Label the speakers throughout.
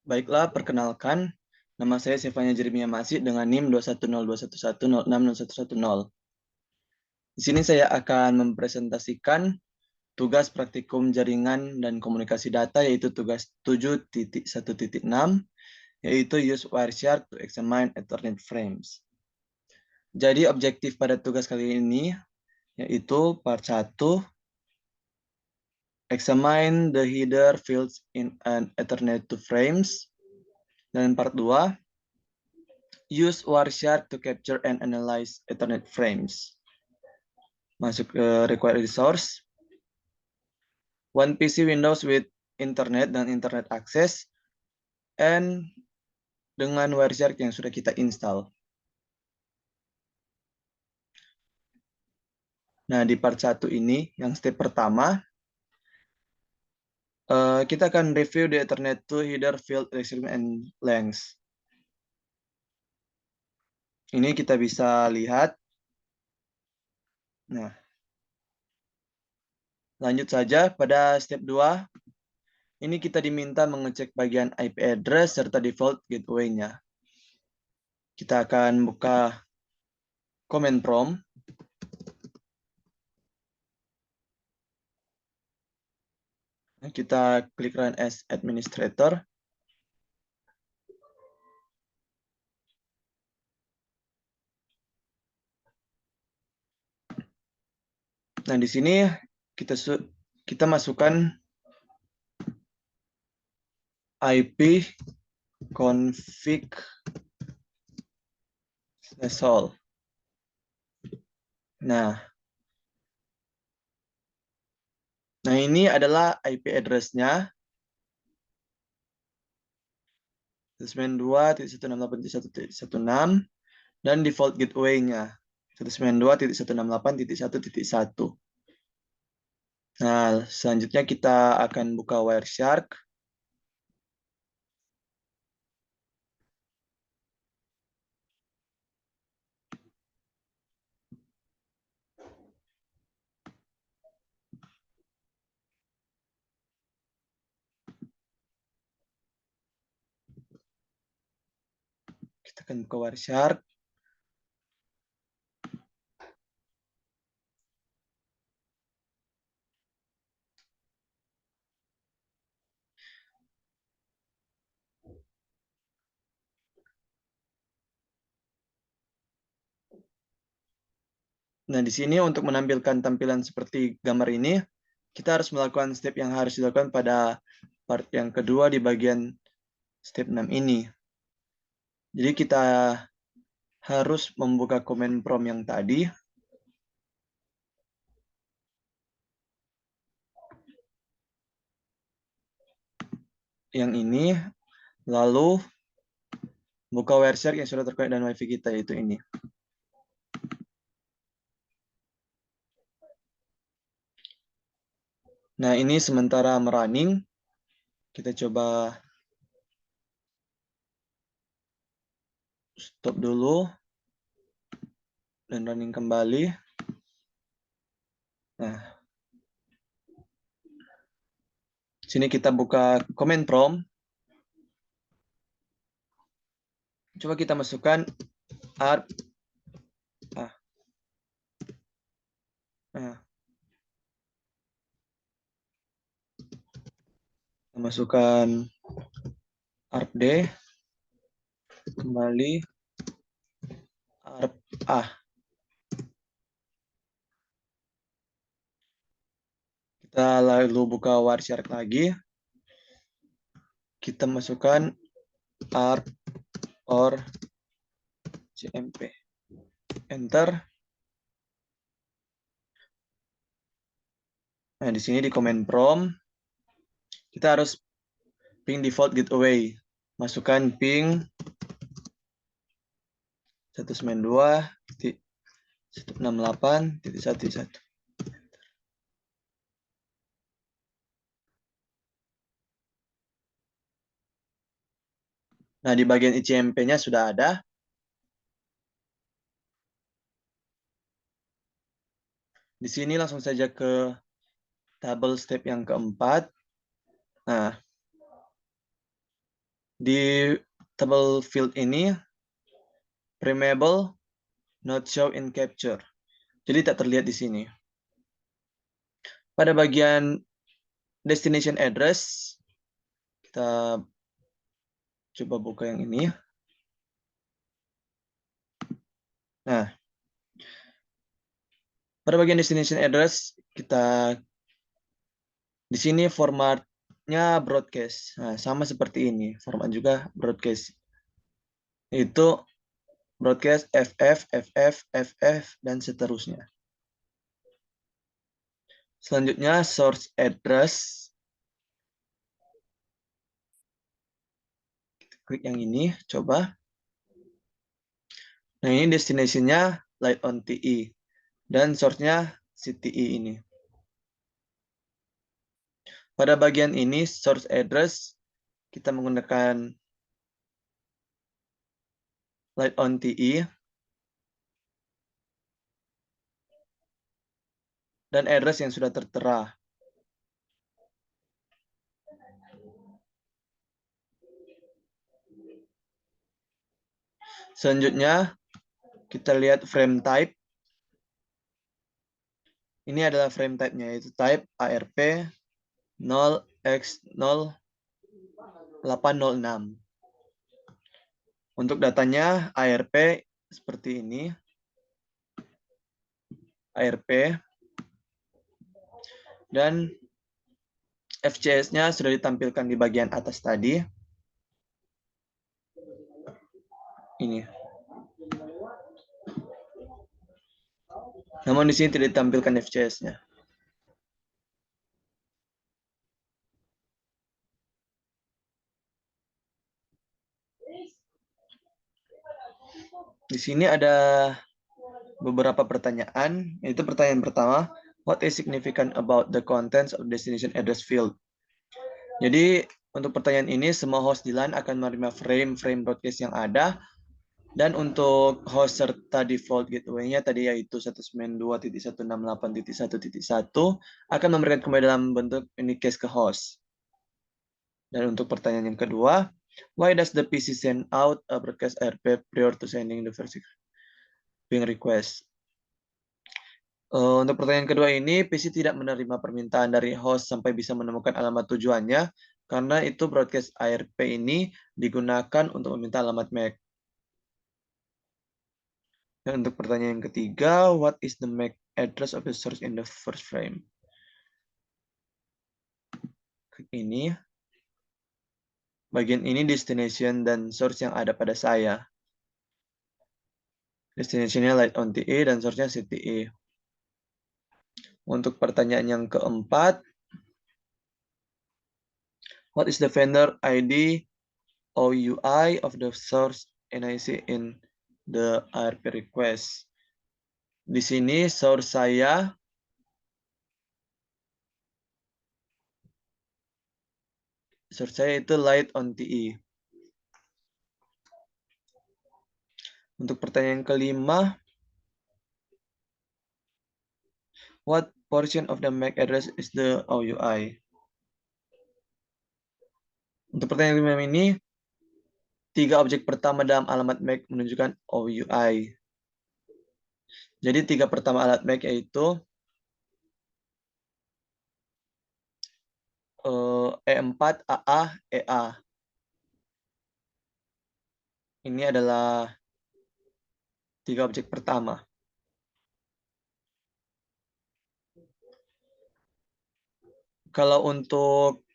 Speaker 1: Baiklah, perkenalkan. Nama saya Sefanya Jeremia Masih dengan NIM 2102110661010. Di sini saya akan mempresentasikan tugas praktikum jaringan dan komunikasi data, yaitu tugas 7.1.6, yaitu use Wireshark to examine Ethernet frames. Jadi objektif pada tugas kali ini yaitu part 1, examine the header fields in an Ethernet to frames. Dan part 2, use Wireshark to capture and analyze Ethernet frames. Masuk ke required resource. One PC Windows with internet dan internet access, and dengan Wireshark yang sudah kita install. Nah, di part 1 ini, yang step pertama, kita akan review the Ethernet to header field requirement and length. Ini kita bisa lihat. Nah, lanjut saja pada step 2. Ini kita diminta mengecek bagian IP address serta default gateway-nya. Kita akan buka command prompt. Kita klik run as administrator. Nah, di sini kita masukkan IP config /all. Nah, ini adalah IP address-nya. 192.168.1.16 dan default gateway-nya 192.168.1.1. Nah, selanjutnya kita akan buka Wireshark. Kita akan buka Wireshark. Nah, di sini untuk menampilkan tampilan seperti gambar ini, kita harus melakukan step yang harus dilakukan pada part yang kedua di bagian step 6 ini. Jadi kita harus membuka command prompt yang tadi. Yang ini, lalu buka Wireshark yang sudah terkait dengan WiFi kita, yaitu ini. Nah, ini sementara merunning. Kita coba stop dulu dan running kembali. Nah, sini kita buka command prompt. Coba kita masukkan ARP. Nah, kita masukkan ARP D, kembali ARP A. Kita lalu buka Wireshark lagi. Kita masukkan ARP or CMP. Enter. Nah, di sini di command prompt, kita harus ping default gateway. Masukkan ping 192.168.1.1. Nah, di bagian ICMP-nya sudah ada. Di sini langsung saja ke double step yang keempat. Nah, Di table field ini, frameable, not show in capture. Jadi tak terlihat di sini. Pada bagian destination address, kita coba buka yang ini. Nah, pada bagian destination address, kita di sini formatnya broadcast. Nah, sama seperti ini, format juga broadcast. Itu broadcast FF, FF, FF, dan seterusnya. Selanjutnya, source address. Kita klik yang ini, coba. Nah, ini destination-nya Light on TE. Dan source-nya CTE ini. Pada bagian ini, source address, kita menggunakan Light on TE. Dan address yang sudah tertera. Selanjutnya, kita lihat frame type. Ini adalah frame type-nya, yaitu type ARP 0x0806. Untuk datanya ARP seperti ini. ARP. Dan FCS-nya sudah ditampilkan di bagian atas tadi. Ini. Namun di sini tidak ditampilkan FCS-nya. Di sini ada beberapa pertanyaan. Yaitu pertanyaan pertama, what is significant about the contents of destination address field? Jadi untuk pertanyaan ini semua host di LAN akan menerima frame broadcast yang ada. Dan untuk host serta default gateway-nya tadi yaitu 192.168.1.1 akan memberikan kembali dalam bentuk unicast ke host. Dan untuk pertanyaan yang kedua, why does the PC send out a broadcast ARP prior to sending the first ping request? Untuk pertanyaan kedua ini, PC tidak menerima permintaan dari host sampai bisa menemukan alamat tujuannya, karena itu broadcast ARP ini digunakan untuk meminta alamat MAC. Dan untuk pertanyaan yang ketiga, what is the MAC address of the source in the first frame? Klik ini. Bagian ini destination dan source yang ada pada saya. Destination-nya Light on TE dan source-nya CTE. Untuk pertanyaan yang keempat, what is the vendor ID OUI of the source NIC in the ARP request? Di sini source saya itu Light on TE. Untuk pertanyaan kelima, what portion of the MAC address is the OUI? Untuk pertanyaan kelima ini, 3 objek pertama dalam alamat MAC menunjukkan OUI. Jadi 3 pertama alamat MAC yaitu E4, AA, EA. Ini adalah 3 objek pertama. Kalau untuk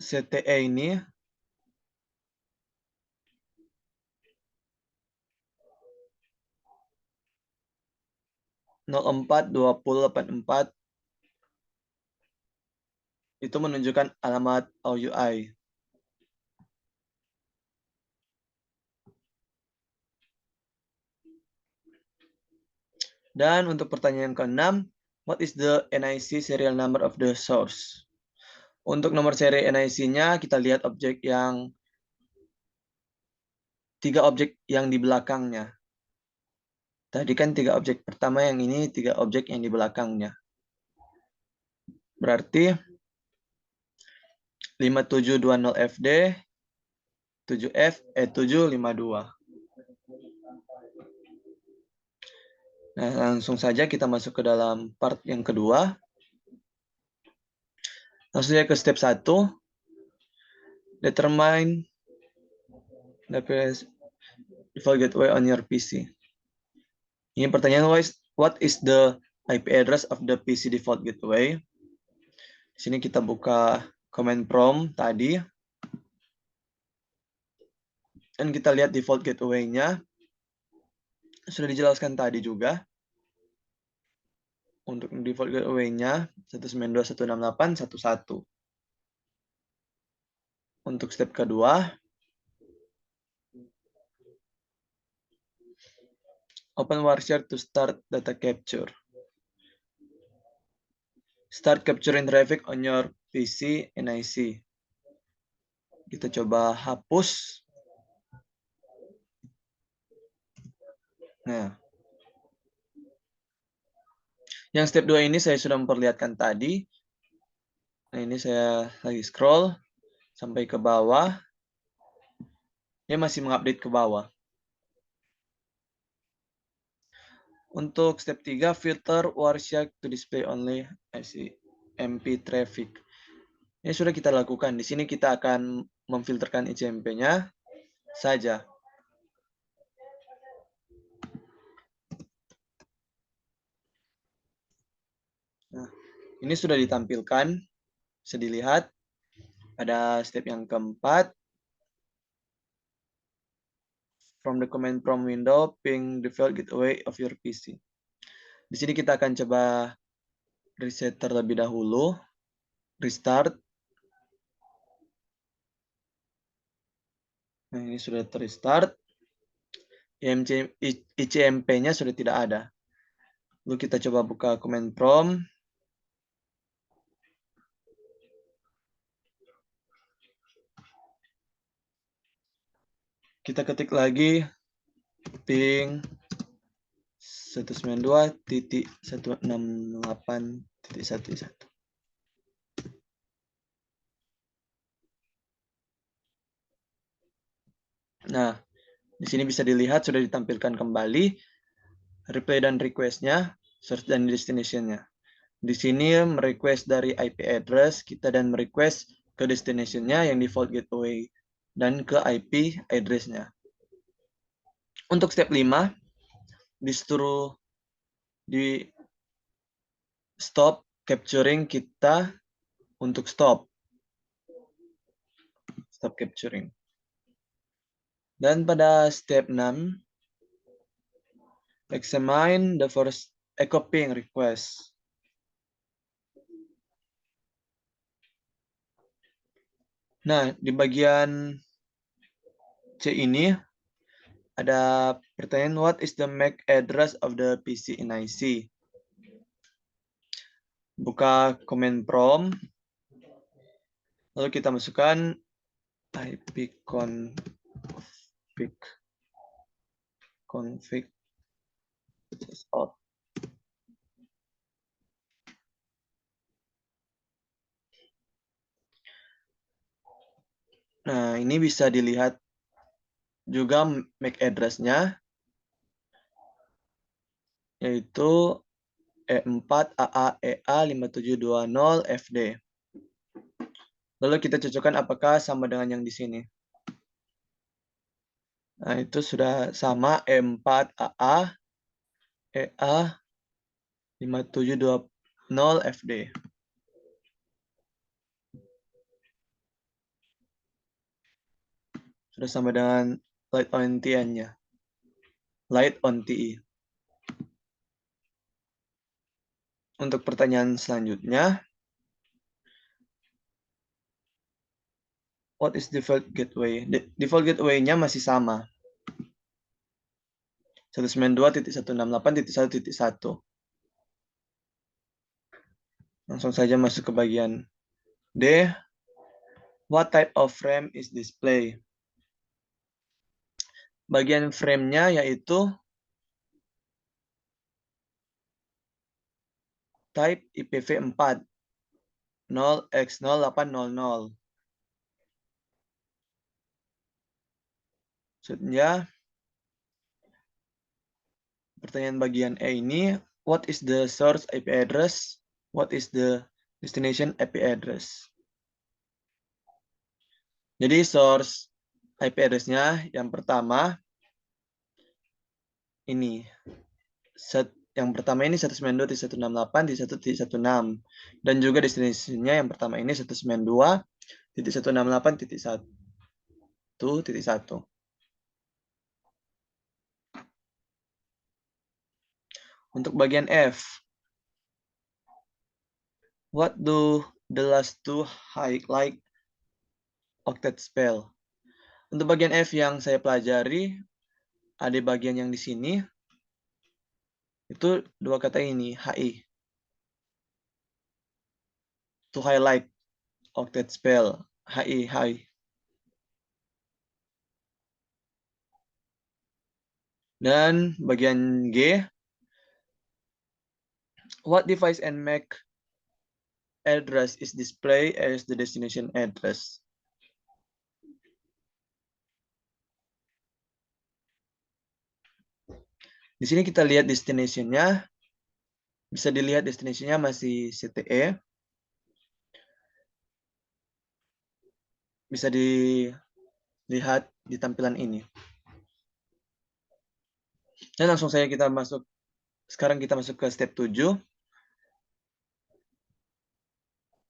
Speaker 1: CTE ini, (04 20 84) itu menunjukkan alamat OUI. Dan untuk pertanyaan ke-6, what is the NIC serial number of the source? Untuk nomor seri NIC-nya kita lihat objek yang 3 objek yang di belakangnya. Tadi kan 3 objek pertama, yang ini 3 objek yang di belakangnya. Berarti 5720 FD 752. Nah, langsung saja kita masuk ke dalam part yang kedua. Langsung saja ke step 1. Determine the default gateway on your PC. Ini pertanyaan, what is the IP address of the PC default gateway? Di sini kita buka command prompt tadi. Dan kita lihat default gateway-nya. Sudah dijelaskan tadi juga. Untuk default gateway-nya 192.168.1.1. Untuk step kedua, open Warshare to start data capture. Start capturing traffic on your PC NIC. Kita coba hapus. Nah, yang step 2 ini saya sudah memperlihatkan tadi. Nah, ini saya lagi scroll sampai ke bawah. Dia masih mengupdate ke bawah. Untuk step 3, filter Warshare to display only MP traffic. Ini sudah kita lakukan. Di sini kita akan memfilterkan ICMP-nya saja. Nah, ini sudah ditampilkan. Bisa dilihat. Pada step yang keempat. From the command prompt window, ping default gateway of your PC. Di sini kita akan coba reset terlebih dahulu. Restart. Nah, ini sudah terstart. ICMP-nya sudah tidak ada. Lalu kita coba buka command prompt. Kita ketik lagi ping 192.168.1.1. Nah, di sini bisa dilihat sudah ditampilkan kembali reply dan request-nya, source dan destination-nya. Di sini merequest dari IP address kita dan merequest ke destination-nya yang default gateway dan ke IP address-nya. Untuk step 5, disuruh di stop capturing kita untuk stop capturing. Dan pada step 6, examine the first echo ping request. Nah, di bagian C ini ada pertanyaan, what is the MAC address of the PC NIC? Buka command prompt. Lalu kita masukkan ipconfig out. Nah, ini bisa dilihat juga MAC address-nya, yaitu E4AAEA5720FD. Lalu kita cocokkan apakah sama dengan yang di sini. Nah, itu sudah sama E4AA5720FD. Sudah sama dengan light on TN-nya. Light on TE. Untuk pertanyaan selanjutnya, what is default gateway? Default gateway-nya masih sama. 192.168.1.1. Langsung saja masuk ke bagian D. What type of frame is display? Bagian frame-nya yaitu type IPv4 0x0800. Maksudnya, pertanyaan bagian E ini, what is the source IP address? What is the destination IP address? Jadi source IP address-nya yang pertama ini. Yang pertama ini 192.168.1.16 dan juga destinasinya yang pertama ini 192.168.1.1. Untuk bagian F, what do the last two highlight octet spell? Untuk bagian F yang saya pelajari, ada bagian yang di sini, itu dua kata ini, HI. To highlight octet spell, HI, HI. Dan bagian G, what device and MAC address is displayed as the destination address? Di sini kita lihat destination-nya. Bisa dilihat destination-nya masih CTE. Bisa dilihat di tampilan ini. Dan langsung saja kita masuk. Sekarang kita masuk ke step 7.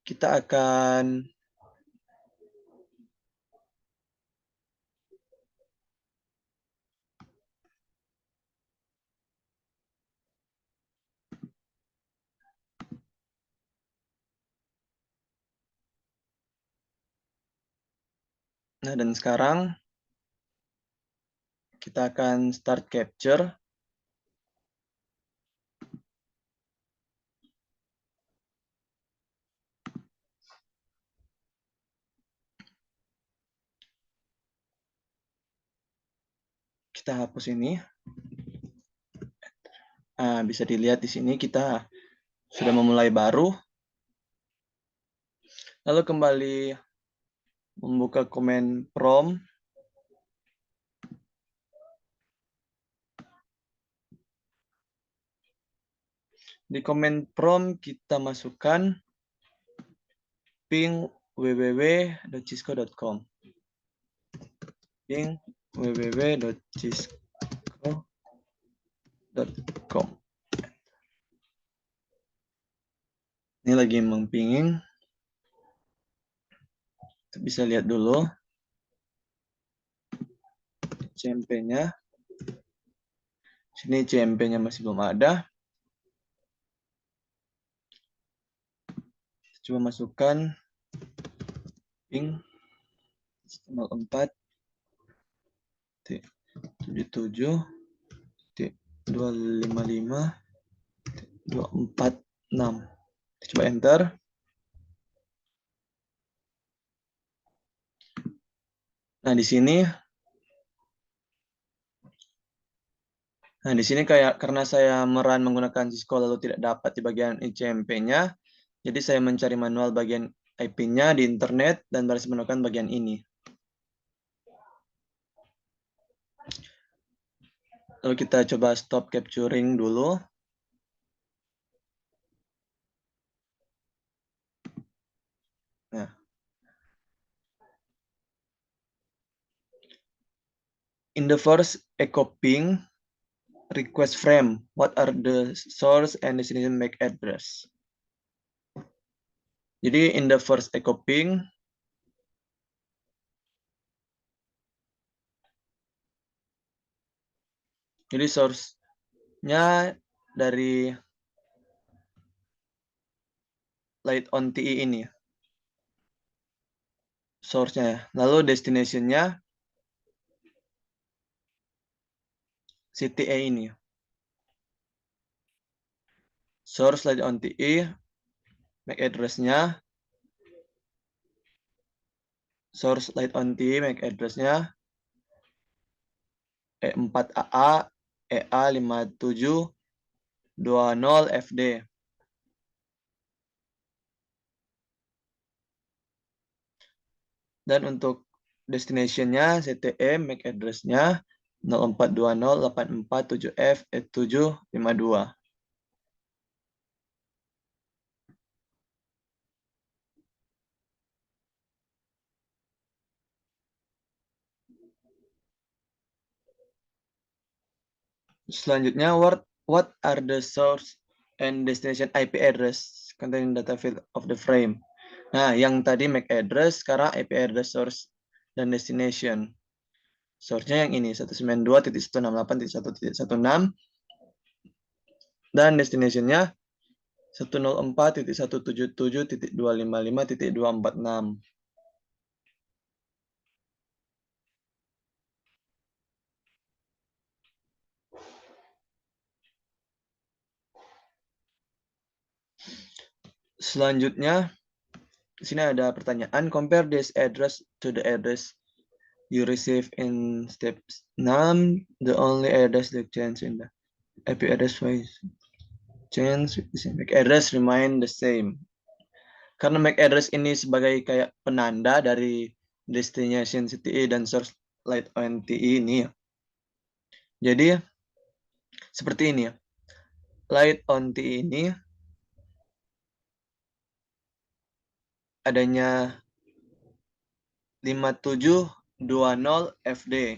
Speaker 1: Kita akan dan sekarang kita akan start capture. Kita hapus ini. Nah, bisa dilihat di sini kita sudah memulai baru. Lalu kembali membuka command prompt. Di command prompt kita masukkan ping www.cisco.com. Ping www.cisco.com. Ini lagi mempingin. Kita bisa lihat dulu CMP-nya. Sini CMP-nya masih belum ada. Coba masukkan ping 04.255.246. Coba enter. Nah, di sini karena saya meran menggunakan Cisco lalu tidak dapat di bagian ICMP-nya, jadi saya mencari manual bagian IP-nya di internet dan baru menemukan bagian ini. Lalu kita coba stop capturing dulu. Nah. In the first echo ping request frame, what are the source and destination MAC address? Jadi in the first echo ping, jadi source-nya dari light on TE ini. Source-nya. Lalu destination-nya CTE ini. Source light on TE, MAC address-nya. Source light on TE, MAC address-nya E4AA EA5720FD. Dan untuk Destination-nya CTE, MAC address-nya 04208477F752. Selanjutnya, what are the source and destination IP address containing data field of the frame? Nah, yang tadi MAC address, sekarang IP address source dan destination. Source-nya yang ini, 192.168.1.16. Dan destination-nya 104.177.255.246. Selanjutnya, di sini ada pertanyaan, compare this address to the address you receive in step 6. The only address that change in the IP address wise change, MAC address remain the same. Karena MAC address ini sebagai kayak penanda dari destination CTE dan source light ONTE ini ya. Jadi seperti ini ya. Light ONTE ini adanya 5720 FD.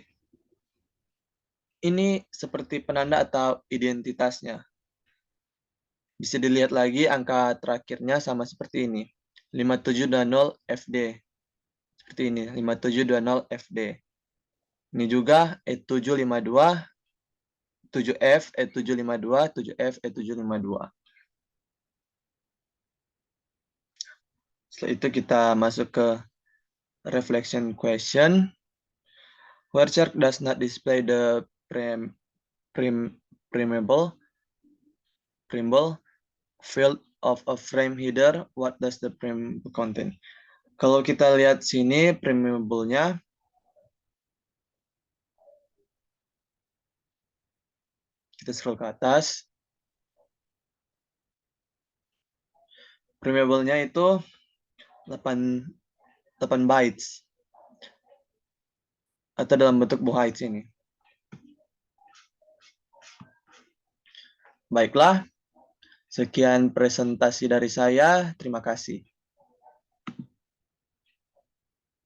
Speaker 1: Ini seperti penanda atau identitasnya. Bisa dilihat lagi angka terakhirnya sama seperti ini. 5720 FD. Seperti ini, 5720 FD. Ini juga E752, 7F, E752, 7F, E752. Setelah itu kita masuk ke reflection question. Where chart does not display the primable field of a frame header, what does the primable contain? Kalau kita lihat sini primable-nya, kita scroll ke atas. Primable-nya itu 8 bytes atau dalam bentuk bytes ini. Baiklah, sekian presentasi dari saya. Terima kasih.